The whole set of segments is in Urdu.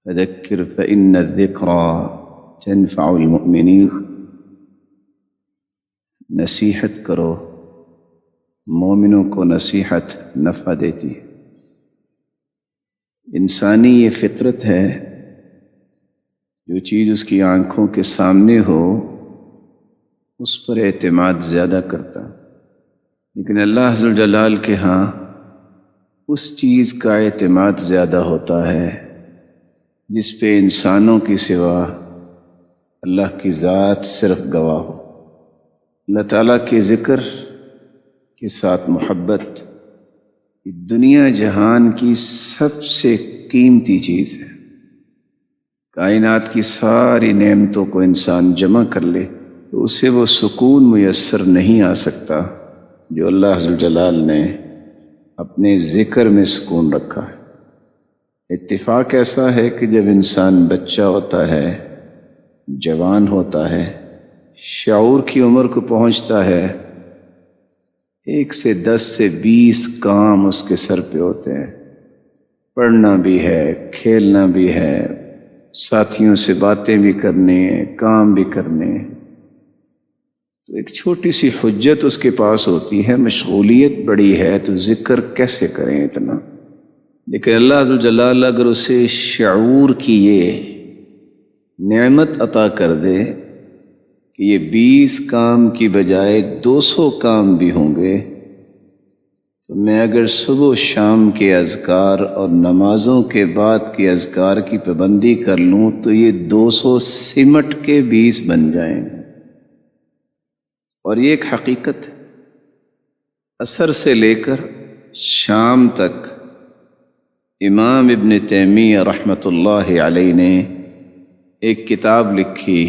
فذکر فإن الذکریٰ تنفع المؤمنین، نصیحت کرو، مومنوں کو نصیحت نفع دیتی ہے۔ انسانی یہ فطرت ہے، جو چیز اس کی آنکھوں کے سامنے ہو اس پر اعتماد زیادہ کرتا، لیکن اللہ عز و جلال کے ہاں اس چیز کا اعتماد زیادہ ہوتا ہے جس پہ انسانوں کی سوا اللہ کی ذات صرف گواہ ہو۔ اللہ تعالیٰ کے ذکر کے ساتھ محبت دنیا جہان کی سب سے قیمتی چیز ہے۔ کائنات کی ساری نعمتوں کو انسان جمع کر لے تو اسے وہ سکون میسر نہیں آ سکتا جو اللہ عز و جلال نے اپنے ذکر میں سکون رکھا ہے۔ اتفاق ایسا ہے کہ جب انسان بچہ ہوتا ہے، جوان ہوتا ہے، شعور کی عمر کو پہنچتا ہے، 1 سے 10 سے 20 کام اس کے سر پہ ہوتے ہیں۔ پڑھنا بھی ہے، کھیلنا بھی ہے، ساتھیوں سے باتیں بھی کرنی ہیں، کام بھی کرنے ہیں۔ تو ایک چھوٹی سی حجت اس کے پاس ہوتی ہے، مشغولیت بڑی ہے، تو ذکر کیسے کریں اتنا؟ لیکن اللہ عز و جلال اگر اسے شعور کی یہ نعمت عطا کر دے کہ یہ 20 کام کی بجائے 200 کام بھی ہوں گے، تو میں اگر صبح و شام کے اذکار اور نمازوں کے بعد کے اذکار کی پابندی کر لوں تو یہ 200 سمٹ کے 20 بن جائیں گے۔ اور یہ ایک حقیقت ہے۔ عصر سے لے کر شام تک امام ابن تیمیہ رحمۃ اللہ علیہ نے ایک کتاب لکھی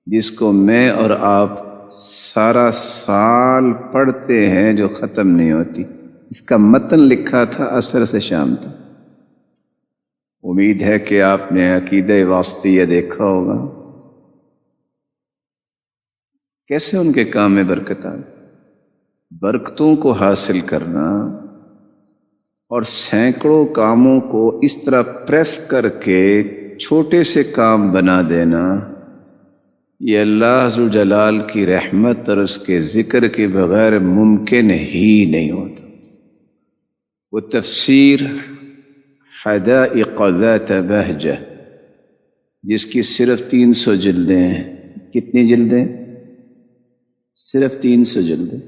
جس کو میں اور آپ سارا سال پڑھتے ہیں، جو ختم نہیں ہوتی۔ اس کا متن لکھا تھا عصر سے شام تک۔ امید ہے کہ آپ نے عقیدہ واسطیہ دیکھا ہوگا، کیسے ان کے کام میں برکت آئی۔ برکتوں کو حاصل کرنا اور سینکڑوں کاموں کو اس طرح پریس کر کے چھوٹے سے کام بنا دینا، یہ اللہ عز و جلال کی رحمت اور اس کے ذکر کے بغیر ممکن ہی نہیں ہوتا۔ وہ تفسیر حدائق ذات بہجہ جس کی صرف 300 جلدیں ہیں۔ کتنی جلدیں؟ صرف 300 جلدیں۔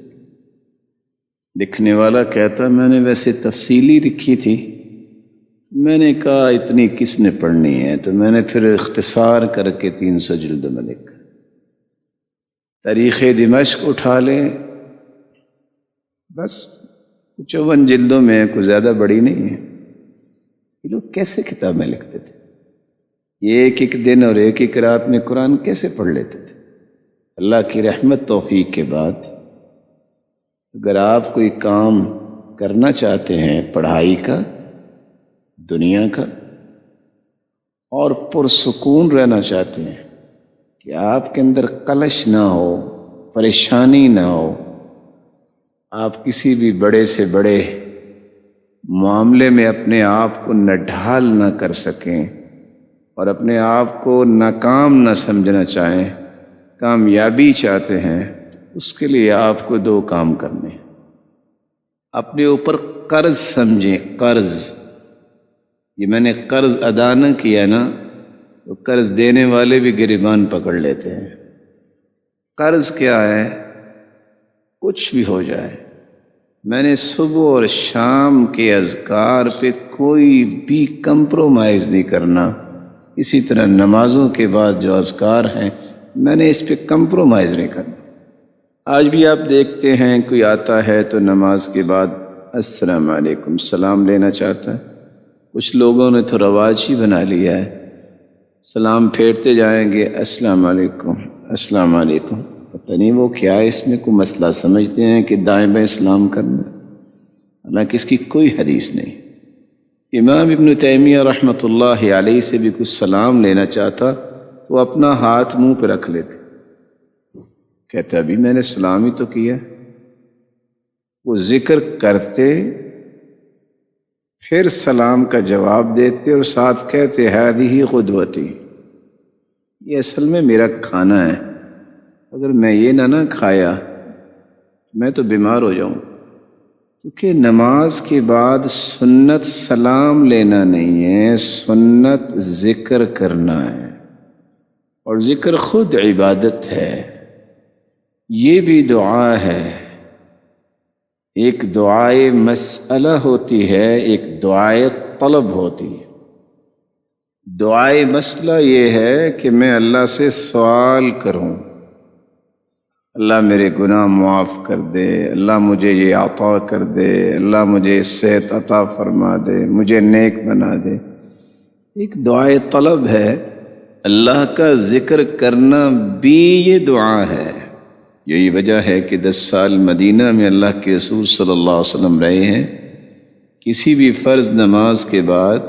لکھنے والا کہتا میں نے ویسے تفصیلی لکھی تھی، میں نے کہا اتنی کس نے پڑھنی ہے، تو میں نے پھر اختصار کر کے 300 جلدوں میں لکھا۔ تاریخ دمشق اٹھا لیں، بس 54 جلدوں میں، کوئی زیادہ بڑی نہیں ہے۔ یہ لوگ کیسے کتابیں لکھتے تھے؟ یہ ایک ایک دن اور ایک ایک رات میں قرآن کیسے پڑھ لیتے تھے؟ اللہ کی رحمت توفیق کے بعد اگر آپ کوئی کام کرنا چاہتے ہیں، پڑھائی کا، دنیا کا، اور پرسکون رہنا چاہتے ہیں کہ آپ کے اندر کلش نہ ہو، پریشانی نہ ہو، آپ کسی بھی بڑے سے بڑے معاملے میں اپنے آپ کو نڈھال نہ کر سکیں اور اپنے آپ کو ناکام نہ سمجھنا چاہیں، کامیابی چاہتے ہیں، اس کے لیے آپ کو 2 کام کرنے ہیں۔ اپنے اوپر قرض سمجھیں، قرض۔ یہ میں نے قرض ادا نہ کیا نا تو قرض دینے والے بھی گریبان پکڑ لیتے ہیں۔ قرض کیا ہے؟ کچھ بھی ہو جائے، میں نے صبح اور شام کے اذکار پہ کوئی بھی کمپرومائز نہیں کرنا۔ اسی طرح نمازوں کے بعد جو اذکار ہیں میں نے اس پہ کمپرومائز نہیں کرنا۔ آج بھی آپ دیکھتے ہیں کوئی آتا ہے تو نماز کے بعد السلام علیکم سلام لینا چاہتا ہے۔ کچھ لوگوں نے تو رواج ہی بنا لیا ہے، سلام پھیرتے جائیں گے، السلام علیکم السلام علیکم۔ پتہ نہیں وہ کیا ہے، اس میں کوئی مسئلہ سمجھتے ہیں کہ دائیں بائیں سلام کرنا، حالانکہ اس کی کوئی حدیث نہیں۔ امام ابن تیمیہ رحمۃ اللہ علیہ سے بھی کچھ سلام لینا چاہتا تو اپنا ہاتھ منہ پہ رکھ لیتے، کہتے ابھی میں نے سلام ہی تو کیا۔ وہ ذکر کرتے پھر سلام کا جواب دیتے اور ساتھ کہتے ہذہ قدوتی، یہ اصل میں میرا کھانا ہے، اگر میں یہ نہ کھایا میں تو بیمار ہو جاؤں۔ کیونکہ نماز کے بعد سنت سلام لینا نہیں ہے، سنت ذکر کرنا ہے، اور ذکر خود عبادت ہے، یہ بھی دعا ہے۔ ایک دعائے مسئلہ ہوتی ہے، ایک دعائے طلب ہوتی ہے۔ دعائے مسئلہ یہ ہے کہ میں اللہ سے سوال کروں، اللہ میرے گناہ معاف کر دے، اللہ مجھے یہ عطا کر دے، اللہ مجھے صحت عطا فرما دے، مجھے نیک بنا دے۔ ایک دعائے طلب ہے۔ اللہ کا ذکر کرنا بھی یہ دعا ہے۔ یہی وجہ ہے کہ 10 سال مدینہ میں اللہ کے رسول صلی اللہ علیہ وسلم رہے ہیں، کسی بھی فرض نماز کے بعد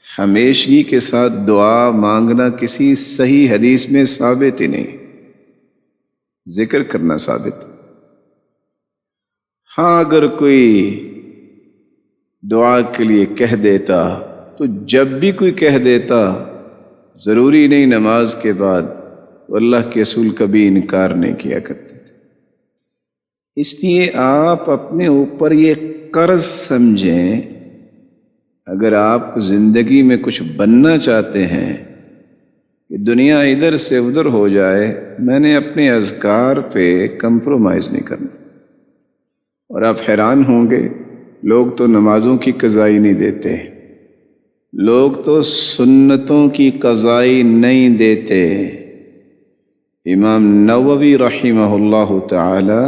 ہمیشگی کے ساتھ دعا مانگنا کسی صحیح حدیث میں ثابت ہی نہیں، ذکر کرنا ثابت۔ ہاں اگر کوئی دعا کے لیے کہہ دیتا تو جب بھی کوئی کہہ دیتا، ضروری نہیں نماز کے بعد، تو اللہ کے رسول کبھی انکار نہیں کیا کرتے تھے۔ اس لیے آپ اپنے اوپر یہ قرض سمجھیں، اگر آپ زندگی میں کچھ بننا چاہتے ہیں کہ دنیا ادھر سے ادھر ہو جائے، میں نے اپنے اذکار پہ کمپرومائز نہیں کرنا۔ اور آپ حیران ہوں گے، لوگ تو نمازوں کی قضائی نہیں دیتے، لوگ تو سنتوں کی قضائی نہیں دیتے۔ امام نووی رحمہ اللہ تعالی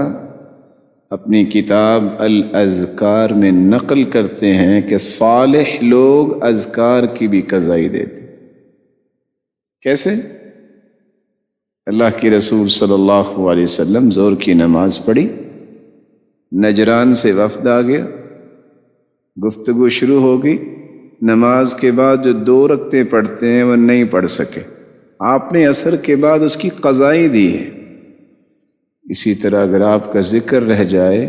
اپنی کتاب الاذکار میں نقل کرتے ہیں کہ صالح لوگ اذکار کی بھی قضائی دیتے۔ کیسے؟ اللہ کے رسول صلی اللہ علیہ وسلم ظہر کی نماز پڑھی، نجران سے وفد آ گیا، گفتگو شروع ہو گئی، نماز کے بعد جو 2 رکعتیں پڑھتے ہیں وہ نہیں پڑھ سکے، آپ نے عصر کے بعد اس کی قضائی دی ہے۔ اسی طرح اگر آپ کا ذکر رہ جائے،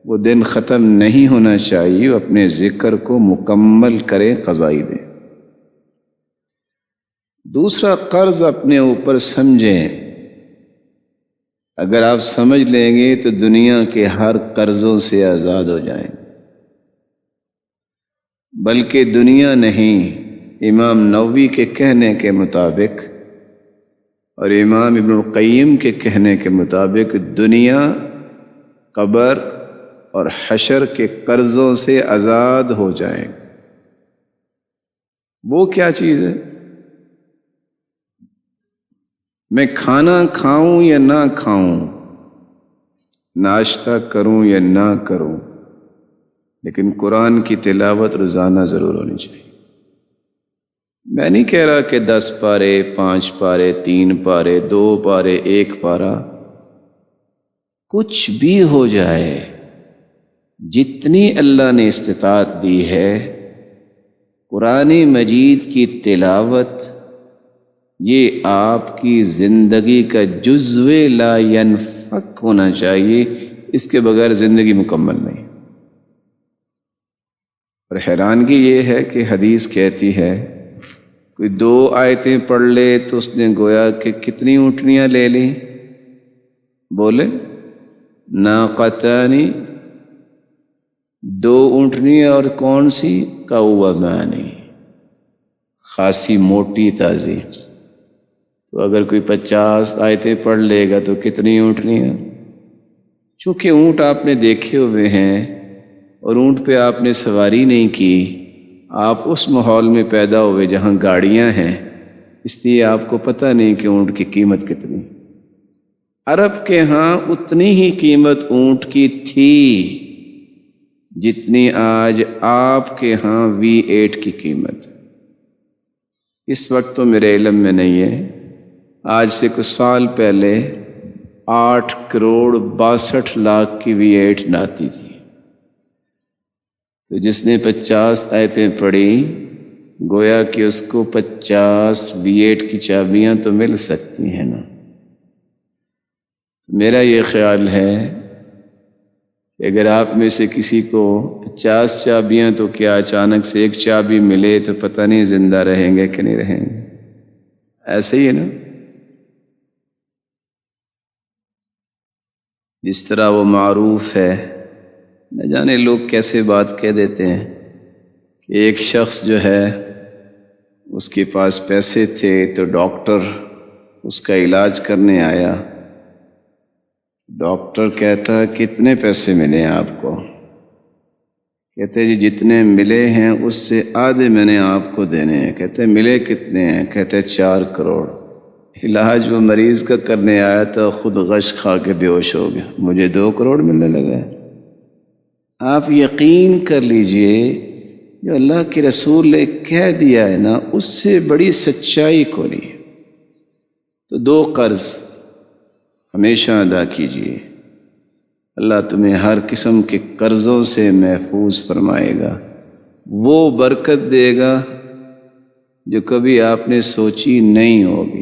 وہ دن ختم نہیں ہونا چاہیے، اپنے ذکر کو مکمل کریں، قضائی دیں۔ دوسرا قرض اپنے اوپر سمجھیں، اگر آپ سمجھ لیں گے تو دنیا کے ہر قرضوں سے آزاد ہو جائیں، بلکہ دنیا نہیں، امام نووی کے کہنے کے مطابق اور امام ابن القیم کے کہنے کے مطابق دنیا، قبر اور حشر کے قرضوں سے آزاد ہو جائیں۔ وہ کیا چیز ہے؟ میں کھانا کھاؤں یا نہ کھاؤں، ناشتہ کروں یا نہ کروں، لیکن قرآن کی تلاوت روزانہ ضرور ہونی چاہیے۔ میں نہیں کہہ رہا کہ 10 پارے، 5 پارے، 3 پارے، 2 پارے، 1 پارا، کچھ بھی ہو جائے، جتنی اللہ نے استطاعت دی ہے، قرآن مجید کی تلاوت یہ آپ کی زندگی کا جزو لا ینفک ہونا چاہیے، اس کے بغیر زندگی مکمل نہیں۔ اور حیرانگی یہ ہے کہ حدیث کہتی ہے کوئی 2 آیتیں پڑھ لے تو اس نے گویا کہ کتنی اونٹنیاں لے لیں؟ بولے ناقتانی، 2 اونٹنیاں، اور کون سی؟ قومانی، خاصی موٹی تازی۔ تو اگر کوئی 50 آیتیں پڑھ لے گا تو کتنی اونٹنیاں؟ چونکہ اونٹ آپ نے دیکھے ہوئے ہیں اور اونٹ پہ آپ نے سواری نہیں کی، آپ اس ماحول میں پیدا ہوئے جہاں گاڑیاں ہیں، اس لیے آپ کو پتہ نہیں کہ اونٹ کی قیمت کتنی۔ عرب کے ہاں اتنی ہی قیمت اونٹ کی تھی جتنی آج آپ کے ہاں V8 کی قیمت۔ اس وقت تو میرے علم میں نہیں ہے، آج سے کچھ سال پہلے 8 کروڑ 62 لاکھ کی V8 آتی تھی۔ تو جس نے 50 آیتیں پڑھی، گویا کہ اس کو 50 V8 کی چابیاں تو مل سکتی ہیں نا۔ میرا یہ خیال ہے کہ اگر آپ میں سے کسی کو 50 چابیاں تو کیا اچانک سے ایک چابی ملے تو پتہ نہیں زندہ رہیں گے کہ نہیں رہیں گے. ایسے ہی ہے نا. جس طرح وہ معروف ہے، نہ جانے لوگ کیسے بات کہہ دیتے ہیں کہ ایک شخص جو ہے اس کے پاس پیسے تھے تو ڈاکٹر اس کا علاج کرنے آیا. ڈاکٹر کہتا کتنے پیسے ملے آپ کو؟ کہتے جی جتنے ملے ہیں اس سے آدھے میں نے آپ کو دینے ہیں. کہتے ملے کتنے ہیں؟ کہتے 4 کروڑ. علاج وہ مریض کا کرنے آیا تو خود غش کھا کے بے ہوش ہو گیا. مجھے 2 کروڑ ملنے لگا ہے. آپ یقین کر لیجئے جو اللہ کے رسول نے کہہ دیا ہے نا، اس سے بڑی سچائی کو نہیں. تو 2 قرض ہمیشہ ادا کیجیے. اللہ تمہیں ہر قسم کے قرضوں سے محفوظ فرمائے گا. وہ برکت دے گا جو کبھی آپ نے سوچی نہیں ہوگی.